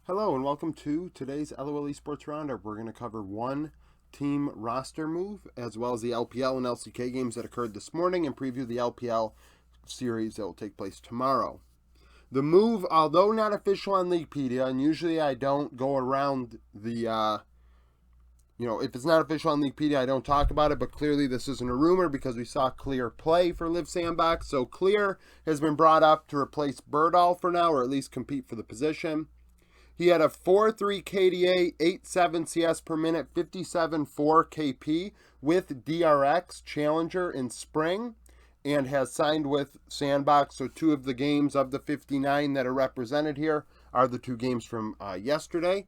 Hello and welcome to today's LOL Esports Roundup. We're going to cover one team roster move as well as the LPL and LCK games that occurred this morning and preview the LPL series that will take place tomorrow. The move, although not official on Leaguepedia, and usually I don't go around the, if it's not official on Leaguepedia, I don't talk about it, but clearly this isn't a rumor because we saw Clear play for Live Sandbox. So Clear has been brought up to replace Birdall for now, or at least compete for the position. He had a 4.3 KDA, 8.7 CS per minute, 57.4 KP with DRX Challenger in spring and has signed with Sandbox. So two of the games of the 59 that are represented here are the two games from yesterday.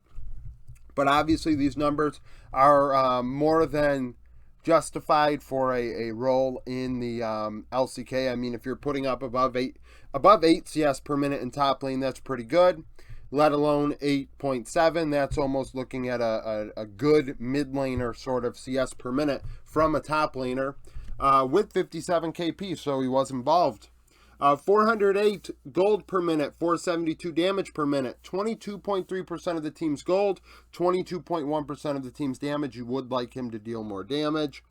But obviously these numbers are more than justified for a role in the LCK. I mean, if you're putting up above 8 CS per minute in top lane, that's pretty good. Let alone 8.7. That's almost looking at a good mid laner sort of CS per minute from a top laner with 57 KP, so he was involved. 408 gold per minute, 472 damage per minute, 22.3% of the team's gold, 22.1% of the team's damage. You would like him to deal more damage.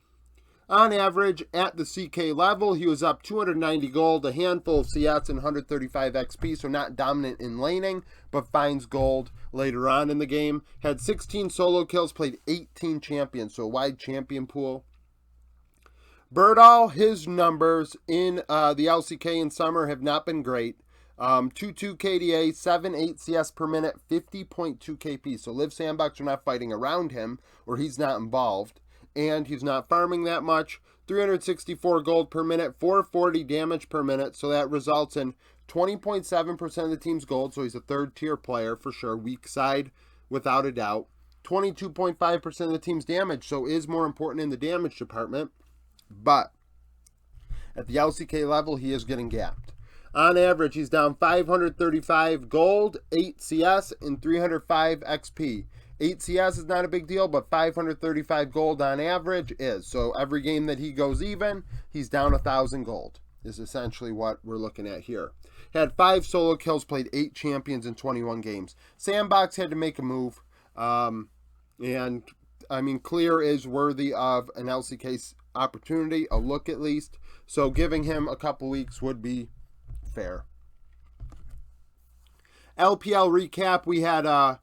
On average, at the CK level, he was up 290 gold, a handful of CS, and 135 XP, so not dominant in laning, but finds gold later on in the game. Had 16 solo kills, played 18 champions, so a wide champion pool. Birdall, his numbers in the LCK in summer have not been great. 2.2 KDA, 7.8 CS per minute, 50.2 KP, so Live Sandbox are not fighting around him, or he's not involved. And he's not farming that much. 364 gold per minute, 440 damage per minute, so that results in 20.7% of the team's gold, so he's a third-tier player for sure, weak side without a doubt. 22.5% of the team's damage, so is more important in the damage department, but at the LCK level, he is getting gapped. On average, he's down 535 gold, 8 CS, and 305 XP. 8 CS is not a big deal, but 535 gold on average is. So every game that he goes even, he's down 1,000 gold, is essentially what we're looking at here. Had 5 solo kills, played 8 champions in 21 games. Sandbox had to make a move. And, I mean, Clear is worthy of an LCK opportunity, a look at least. So giving him a couple weeks would be fair. LPL recap, we had Weibo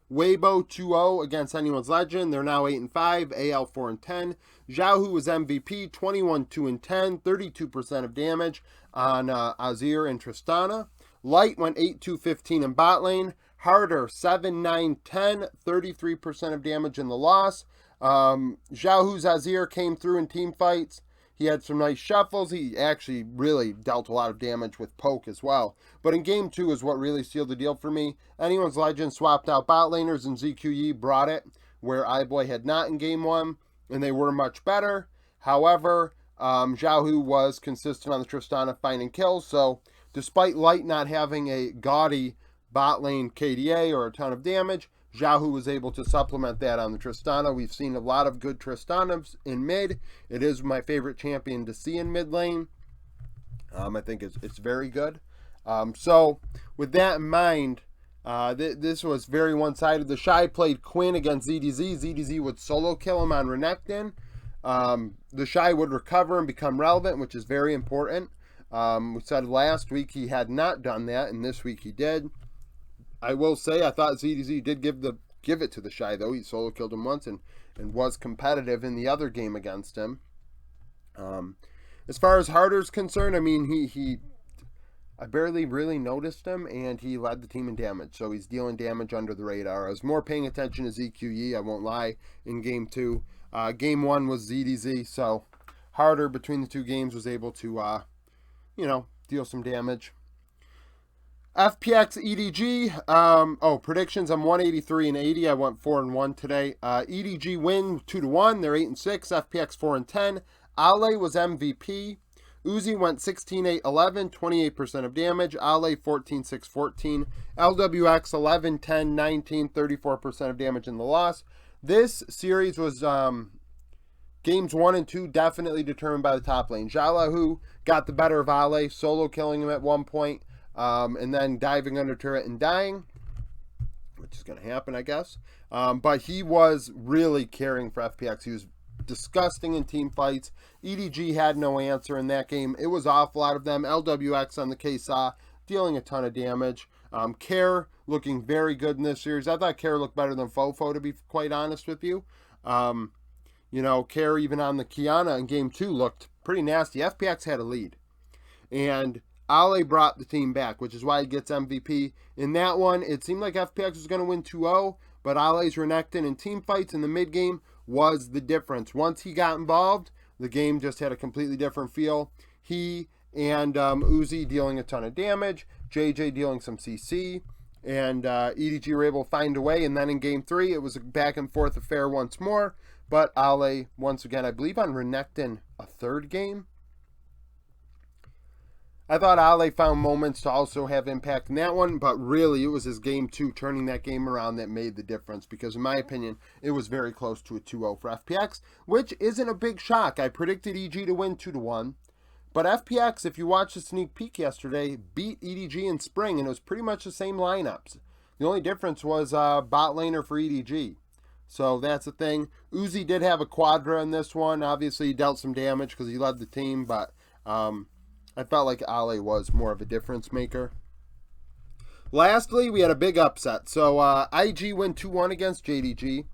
2-0 against Anyone's Legend. They're now 8-5, AL 4-10. Xiaohu was MVP, 21-2-10, 32% of damage on Azir and Tristana. Light went 8-2-15 in bot lane. Harder, 7-9-10, 33% of damage in the loss. Xiaohu's Azir came through in team fights. He had some nice shuffles. He actually really dealt a lot of damage with poke as well. But in game 2 is what really sealed the deal for me. Anyone's Legend swapped out bot laners and ZQE brought it where iBoy had not in game 1. And they were much better. However, Xiaohu was consistent on the Tristana finding kills. So despite Light not having a gaudy bot lane KDA or a ton of damage, Xiaohu was able to supplement that on the Tristana. We've seen a lot of good Tristanas in mid. It is my favorite champion to see in mid lane. I think it's very good. So with that in mind, this was very one-sided. The Shy played Quinn against ZDZ. ZDZ would solo kill him on Renekton. The Shy would recover and become relevant, which is very important. We said last week he had not done that, and this week he did. I will say I thought ZDZ did give it to the Shy, though. He solo killed him once and was competitive in the other game against him. As far as Harder's concerned, I mean, I barely really noticed him, and he led the team in damage. So he's dealing damage under the radar. I was more paying attention to ZQE, I won't lie, in game 2. Game 1 was ZDZ, so Harder between the two games was able to, deal some damage. FPX EDG, predictions, I'm 183 and 80. I went 4-1 today. EDG win 2-1. They're 8-6. FPX 4-10. Ale was MVP. Uzi went 16-8-11, 28% of damage. Ale 14-6-14. LWX 11-10-19, 34% of damage in the loss. This series was games 1 and 2 definitely determined by the top lane. Xiaohu got the better of Ale, solo killing him at one point. And then diving under turret and dying. which is going to happen, I guess. But he was really caring for FPX. He was disgusting in team fights. EDG had no answer in that game. It was awful out of them. LWX on the KSA dealing a ton of damage. Care looking very good in this series. I thought Care looked better than Fofo, to be quite honest with you. Care even on the Kiana in game 2 looked pretty nasty. FPX had a lead. And Ale brought the team back, which is why he gets MVP. In that one, it seemed like FPX was going to win 2-0, but Ale's Renekton in team fights in the mid-game was the difference. Once he got involved, the game just had a completely different feel. He and Uzi dealing a ton of damage, JJ dealing some CC, and EDG were able to find a way. And then in game 3, it was a back and forth affair once more. But Ale, once again, I believe on Renekton, a third game. I thought Ale found moments to also have impact in that one, but really it was his game 2 turning that game around that made the difference, because in my opinion, it was very close to a 2-0 for FPX, which isn't a big shock. I predicted EG to win 2-1, but FPX, if you watched the sneak peek yesterday, beat EDG in spring, and it was pretty much the same lineups. The only difference was bot laner for EDG. So that's the thing. Uzi did have a quadra in this one. Obviously, he dealt some damage because he led the team, but I felt like Ale was more of a difference maker. Lastly, we had a big upset. So IG win 2-1 against JDG.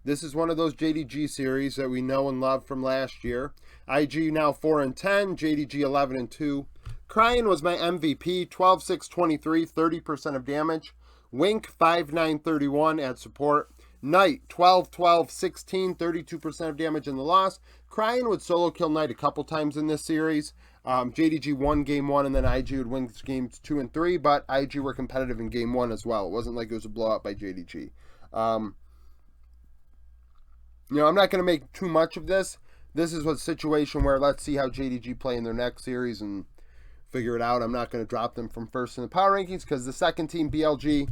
This is one of those JDG series that we know and love from last year. IG now 4-10, JDG 11-2. Cryan was my MVP, 12-6-23, 30% of damage. Wink 5-9-31 at support. Knight 12-12-16, 32% of damage in the loss. Cryan would solo kill Knight a couple times in this series. JDG won game 1, and then IG would win games 2 and 3, but IG were competitive in game 1 as well. It wasn't like it was a blowout by JDG. I'm not going to make too much of this. This is a situation where let's see how JDG play in their next series and figure it out. I'm not going to drop them from first in the power rankings because the second team, BLG,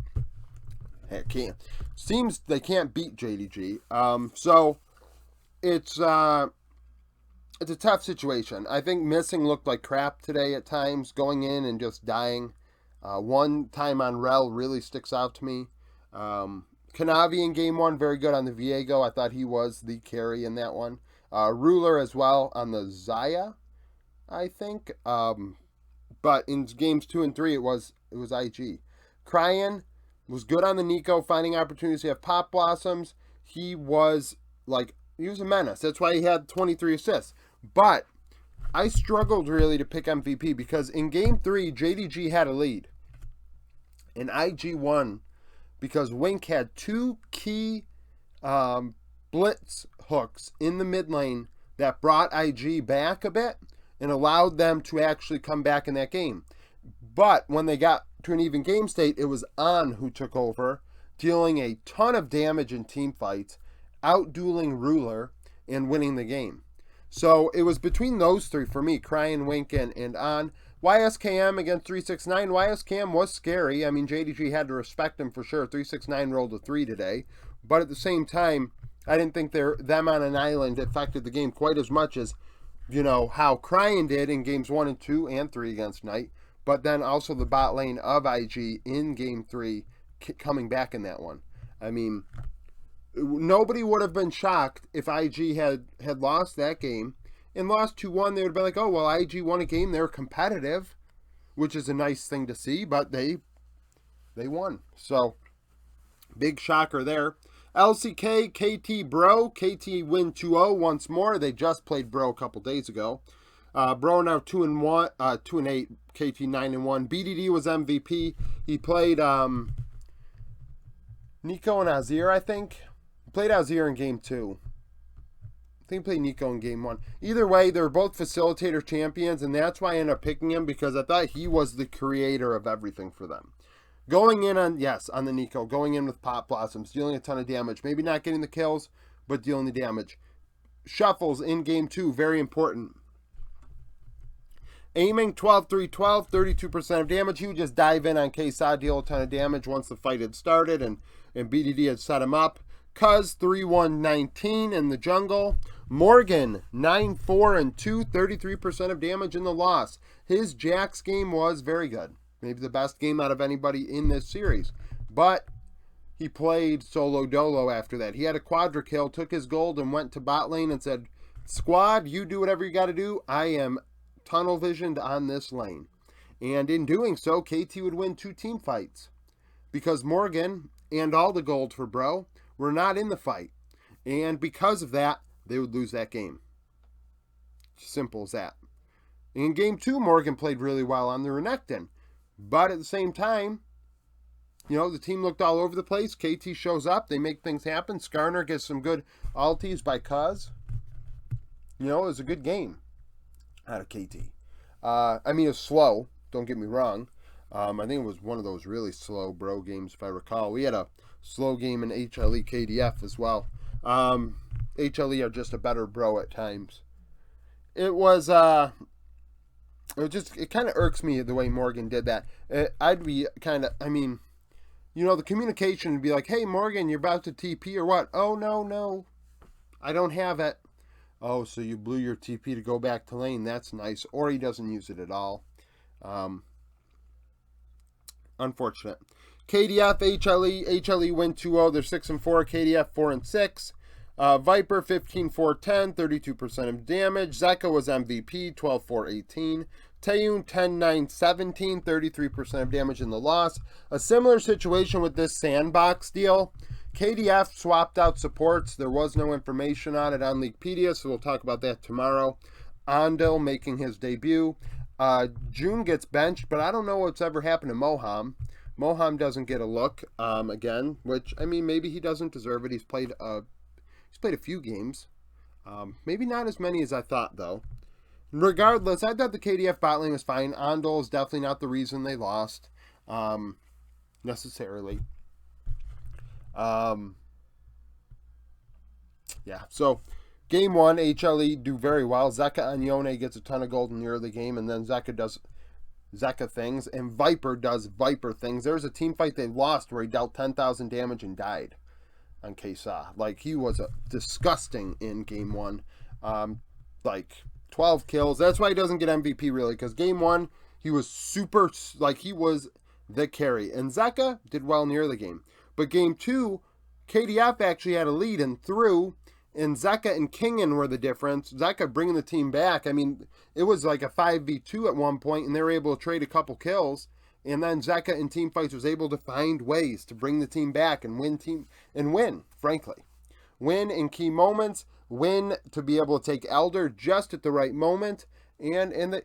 seems they can't beat JDG. So it's a tough situation. I think Missing looked like crap today at times, going in and just dying. One time on Rel really sticks out to me. Kanavi in game 1, very good on the Viego. I thought he was the carry in that one. Ruler as well on the Zaya, I think. But in games 2 and 3, it was IG. Cryan was good on the Nico, finding opportunities to have pop blossoms. He was a menace. That's why he had 23 assists. But I struggled really to pick MVP because in game 3, JDG had a lead. And IG won because Wink had 2 key blitz hooks in the mid lane that brought IG back a bit and allowed them to actually come back in that game. But when they got to an even game state, it was An who took over, dealing a ton of damage in team fights, out-dueling Ruler, and winning the game. So it was between those 3 for me, Cryan, Wink, and An. YSKM against 369. YSKM was scary. I mean, JDG had to respect him for sure. 369 rolled a 3 today. But at the same time, I didn't think them on an island affected the game quite as much as, how Cryan did in games 1 and 2 and 3 against Knight. But then also the bot lane of IG in game 3 coming back in that one. I mean, nobody would have been shocked if IG had lost that game and lost 2-1. They would have been like, oh, well, IG won a game. They're competitive, which is a nice thing to see, but they won. So, big shocker there. LCK, KT Bro. KT win 2-0 once more. They just played Bro a couple days ago. Bro now 2-1, 2-8, KT 9-1. BDD was MVP. He played Nico and Azir, I think. He played Azir in game 2. I think he played Nico in game 1. Either way, they were both facilitator champions, and that's why I ended up picking him, because I thought he was the creator of everything for them. Going in on the Nico, going in with pop blossoms, dealing a ton of damage. Maybe not getting the kills, but dealing the damage. Shuffles in game 2, very important. Aiming 12-3-12, 32% of damage. He would just dive in on KSA, deal a ton of damage once the fight had started and BDD had set him up. Cuz 3-1-19 in the jungle. Morgan 9-4-2, 33% of damage in the loss. His Jax game was very good. Maybe the best game out of anybody in this series. But he played solo dolo after that. He had a quadra kill, took his gold, and went to bot lane and said, "Squad, you do whatever you got to do. I am tunnel visioned on this lane." And in doing so, KT would win 2 team fights because Morgan and all the gold for bro were not in the fight. And because of that, they would lose that game. Simple as that. In game 2, Morgan played really well on the Renekton. But at the same time, you know, the team looked all over the place. KT shows up. They make things happen. Skarner gets some good ulties by Cuz. You know, it was a good game out of KT. I mean, it was slow. Don't get me wrong. I think it was one of those really slow bro games, if I recall. We had a slow game in HLE KDF as well. HLE are just a better bro at times. It kind of irks me the way Morgan did that. I'd be kind of, I mean, you know, the communication would be like, "Hey, Morgan, you're about to TP or what?" "Oh, no, I don't have it." "Oh, so you blew your TP to go back to lane. That's nice." Or he doesn't use it at all. Unfortunate. KDF, HLE win 2-0. They're 6-4. KDF 4-6. Viper 15-4-10, 32% of damage. Zeka was MVP, 12-4-18. Taeyun 10-9-17, 33% of damage in the loss. A similar situation with this sandbox deal. KDF swapped out supports. There was no information on it on Leaguepedia, so we'll talk about that tomorrow. Andil making his debut. June gets benched, but I don't know what's ever happened to Moham. Moham doesn't get a look again, which, I mean, maybe he doesn't deserve it. He's played a few games. Maybe not as many as I thought, though. Regardless, I thought the KDF bot lane was fine. Andil is definitely not the reason they lost, necessarily. Yeah, so game 1, HLE do very well. Zeka and Yone gets a ton of gold in the early game, and then Zeka does Zeka things, and Viper does Viper things. There was a team fight they lost where he dealt 10,000 damage and died on Kesa. Like, he was disgusting in game 1. Like, 12 kills. That's why he doesn't get MVP, really, because game 1, he was super, like, he was the carry. And Zeka did well in the early game. But game 2, KDF actually had a lead and threw, and Zeka and Kingen were the difference. Zeka bringing the team back. I mean, it was like a 5v2 at one point, and they were able to trade a couple kills. And then Zeka in team fights was able to find ways to bring the team back and win, frankly. Win in key moments, win to be able to take Elder just at the right moment, and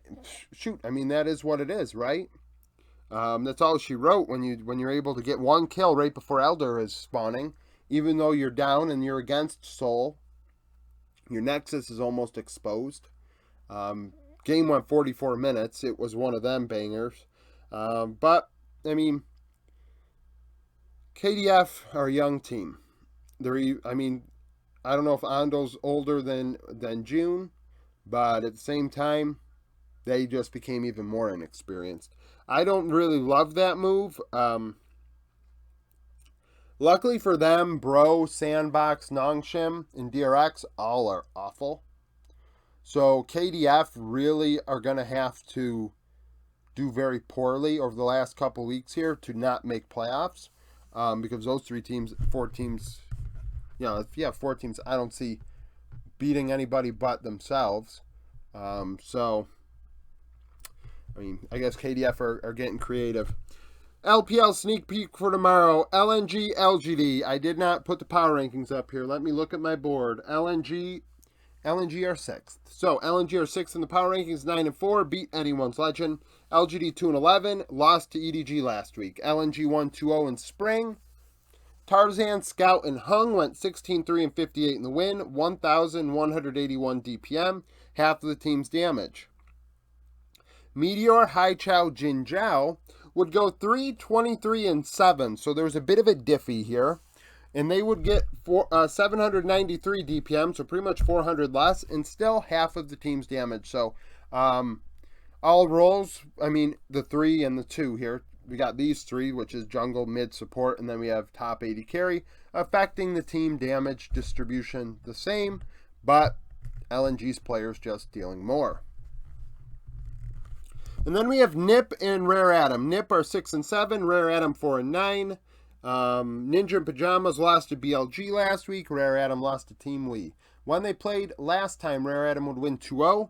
shoot, I mean, that is what it is, right? That's all she wrote when you're able to get one kill right before Elder is spawning, even though you're down and you're against Soul. Your Nexus is almost exposed. Game went 44 minutes. It was one of them bangers. But, I mean, KDF are a young team. I don't know if Andil's older than June, but at the same time, they just became even more inexperienced. I don't really love that move. Luckily for them, Bro, Sandbox, Nongshim, and DRX all are awful. So KDF really are going to have to do very poorly over the last couple weeks here to not make playoffs. Because those 4 teams, you know, if you have 4 teams, I don't see beating anybody but themselves. So, I mean, I guess KDF are getting creative. LPL sneak peek for tomorrow. LNG, LGD. I did not put the power rankings up here. Let me look at my board. LNG are 6th. So, LNG are 6th in the power rankings, 9-4. Beat anyone's legend. LGD 2-11. Lost to EDG last week. LNG 1-2-0 in spring. Tarzan, Scout, and Hung went 16-3-58 in the win. 1,181 DPM. Half of the team's damage. Meteor, Haichao, Jin Zhao would go 3-23-7. So there's a bit of a diffy here. And they would get 793 DPM, so pretty much 400 less, and still half of the team's damage. So all roles, I mean, the 3 and the 2 here. We got these 3, which is jungle, mid, support, and then we have top 80 carry, affecting the team damage distribution the same, but LNG's players just dealing more. And then we have Nip and Rare Adam. Nip are 6-7, Rare Adam 4-9. Ninja in Pajamas lost to BLG last week. Rare Adam lost to Team Wii. When they played last time, Rare Adam would win 2-0.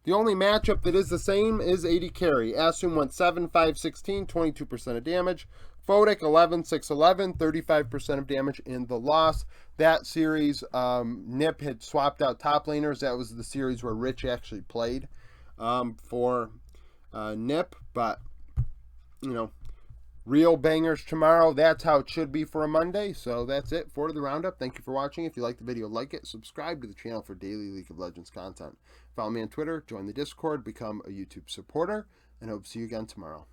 The only matchup that is the same is 80 carry. Asum went 7-5-16, 22% of damage. Fodic 11-6-11, 35% of damage in the loss. That series, Nip had swapped out top laners. That was the series where Rich actually played for Nip. But, you know, real bangers tomorrow. That's how it should be for a Monday. So that's it for the roundup. Thank you for watching. If you like the video, like it. Subscribe to the channel for daily League of Legends content. Follow me on Twitter, join the Discord, become a YouTube supporter, and hope to see you again tomorrow.